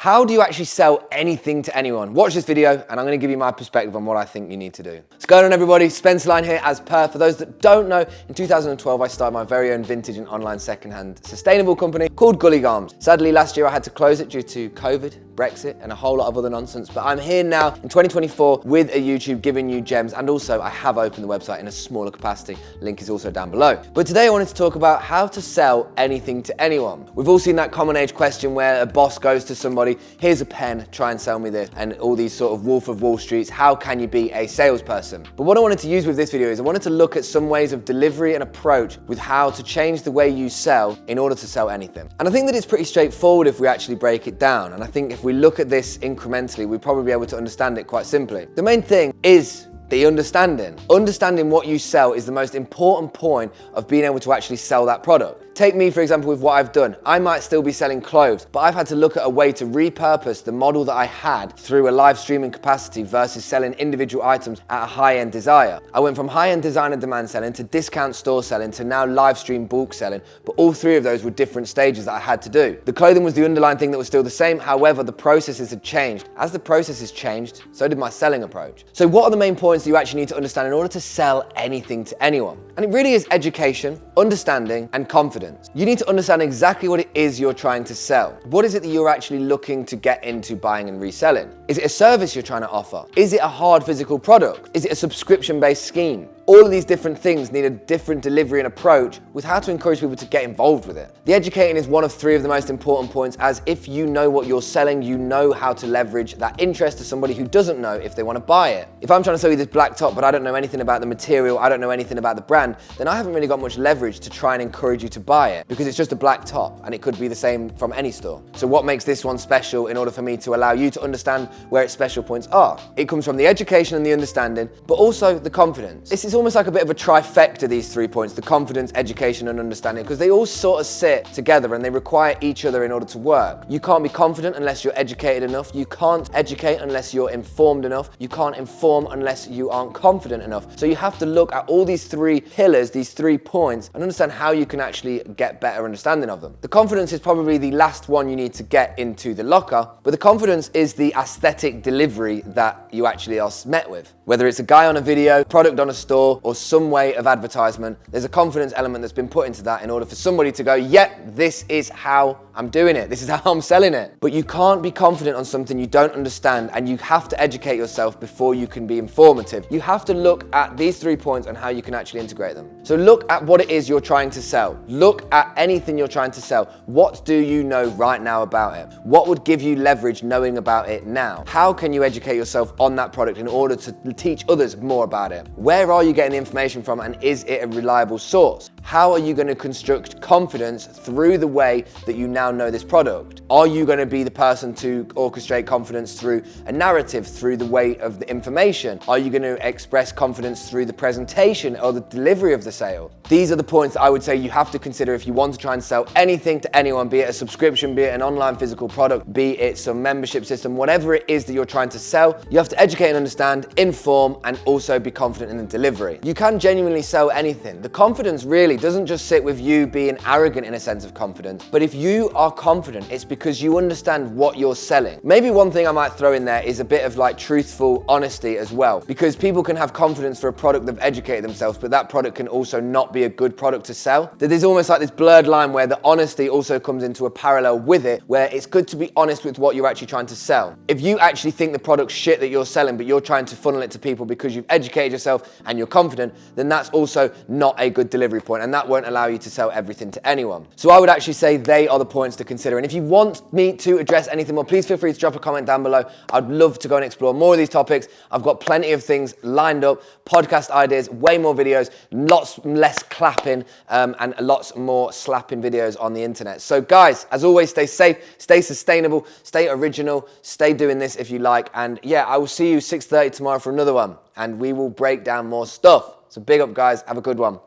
How do you actually sell anything to anyone? Watch this video and I'm gonna give you my perspective on what I think you need to do. What's going on, everybody? Spencer Line here as per. For those that don't know, in 2012 I started my very own vintage and online secondhand sustainable company called Gully Garms. Sadly, last year I had to close it due to COVID, Brexit, and a whole lot of other nonsense, but I'm here now in 2024 with a YouTube giving you gems, and also I have opened the website in a smaller capacity. Link is also down below. But today I wanted to talk about how to sell anything to anyone. We've all seen that common age question where a boss goes to somebody, here's a pen, try and sell me this, and all these sort of Wolf of Wall Streets, how can you be a salesperson? But what I wanted to use with this video is I wanted to look at some ways of delivery and approach with how to change the way you sell in order to sell anything. And I think that it's pretty straightforward if we actually break it down. And I think if we look at this incrementally, we'll probably be able to understand it quite simply. The main thing is the understanding. Understanding what you sell is the most important point of being able to actually sell that product. Take me, for example, with what I've done. I might still be selling clothes, but I've had to look at a way to repurpose the model that I had through a live streaming capacity versus selling individual items at a high-end desire. I went from high-end designer demand selling to discount store selling to now live stream bulk selling, but all three of those were different stages that I had to do. The clothing was the underlying thing that was still the same, however, the processes had changed. As the processes changed, so did my selling approach. So what are the main points that you actually need to understand in order to sell anything to anyone? And it really is education, understanding, and confidence. You need to understand exactly what it is you're trying to sell. What is it that you're actually looking to get into buying and reselling? Is it a service you're trying to offer? Is it a hard physical product? Is it a subscription-based scheme? All of these different things need a different delivery and approach with how to encourage people to get involved with it. The educating is one of three of the most important points, as if you know what you're selling, you know how to leverage that interest to somebody who doesn't know if they want to buy it. If I'm trying to sell you this black top, but I don't know anything about the material, I don't know anything about the brand, then I haven't really got much leverage to try and encourage you to buy it, because it's just a black top and it could be the same from any store. So what makes this one special in order for me to allow you to understand where its special points are? It comes from the education and the understanding, but also the confidence. This is almost like a bit of a trifecta, these 3 points: the confidence, education, and understanding, because they all sort of sit together and they require each other in order to work. You can't be confident unless you're educated enough. You can't educate unless you're informed enough. You can't inform unless you aren't confident enough. So you have to look at all these 3 pillars, these 3 points, and understand how you can actually get better understanding of them. The confidence is probably the last one you need to get into the locker, but the confidence is the aesthetic delivery that you actually are met with. Whether it's a guy on a video, product on a store, or some way of advertisement, there's a confidence element that's been put into that in order for somebody to go, yep, this is how I'm doing it. This is how I'm selling it. But you can't be confident on something you don't understand, and you have to educate yourself before you can be informative. You have to look at these 3 points and how you can actually integrate them. So look at what it is you're trying to sell. Look at anything you're trying to sell. What do you know right now about it? What would give you leverage knowing about it now? How can you educate yourself on that product in order to teach others more about it? Where are you getting the information from, and is it a reliable source? How are you going to construct confidence through the way that you now know this product? Are you going to be the person to orchestrate confidence through a narrative, through the way of the information? Are you going to express confidence through the presentation or the delivery of the sale? These are the points that I would say you have to consider if you want to try and sell anything to anyone, be it a subscription, be it an online physical product, be it some membership system, whatever it is that you're trying to sell. You have to educate and understand, inform, and also be confident in the delivery. You can genuinely sell anything. The confidence really doesn't just sit with you being arrogant in a sense of confidence, but if you are confident, it's because you understand what you're selling. Maybe one thing I might throw in there is a bit of like truthful honesty as well, because people can have confidence for a product they've educated themselves, but that product can also not be a good product to sell. There's almost like this blurred line where the honesty also comes into a parallel with it, where it's good to be honest with what you're actually trying to sell. If you actually think the product's shit that you're selling, but you're trying to funnel it to people because you've educated yourself and you're confident, then that's also not a good delivery point, and that won't allow you to sell everything to anyone. So I would actually say they are the points to consider. And if you want me to address anything more, please feel free to drop a comment down below. I'd love to go and explore more of these topics. I've got plenty of things lined up, podcast ideas, way more videos, lots less clapping, and lots more slapping videos on the internet. So guys, as always, stay safe, stay sustainable, stay original, stay doing this if you like. And yeah, I will see you 6:30 tomorrow for another one, and we will break down more stuff. So big up, guys. Have a good one.